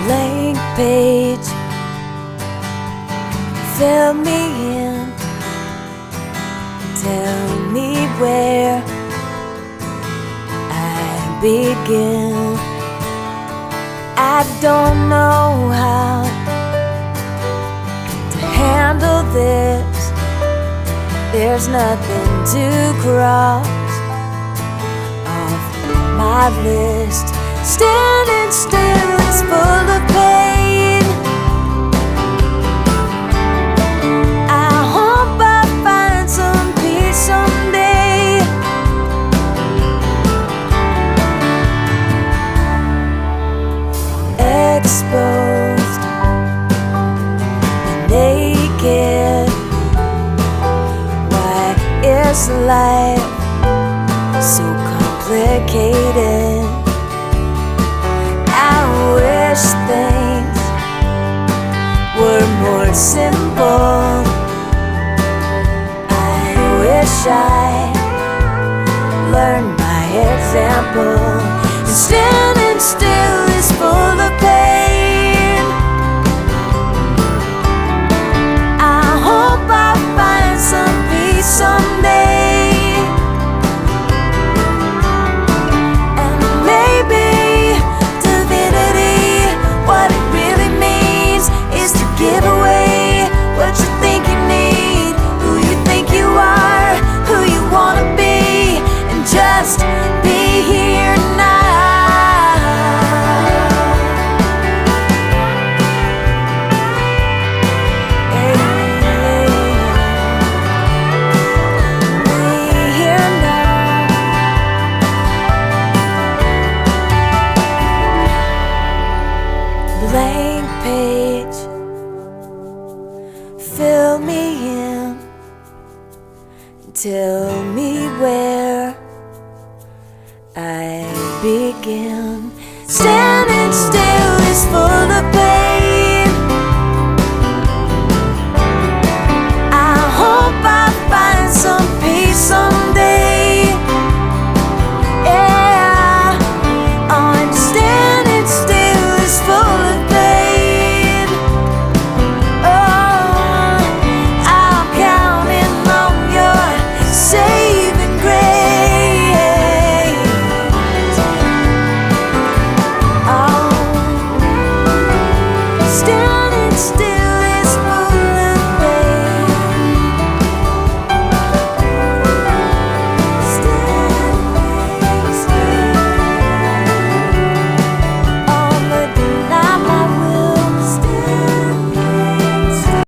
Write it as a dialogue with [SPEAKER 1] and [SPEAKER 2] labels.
[SPEAKER 1] blank page. Fill me in, tell me where I begin. I don't know how to handle this. There's nothing to cross off my list. Standing still is full of pain. I hope I find some peace someday. Exposed and naked. Why is life so complicated? I wish things were more simple. I wish I learned my example. And standing still is full of pain. I hope I find some peace someday. And maybe divinity, what it really means is to give away what you think you need, who you think you are, who you wanna be, and just be here now. Blank page, fill me in, tell me where I begin. Standing still is full of pain. I hope I find some peace someday. Yeah, oh, and standing still is full of pain. Oh, I'm counting on your saving grace. Oh, standing still.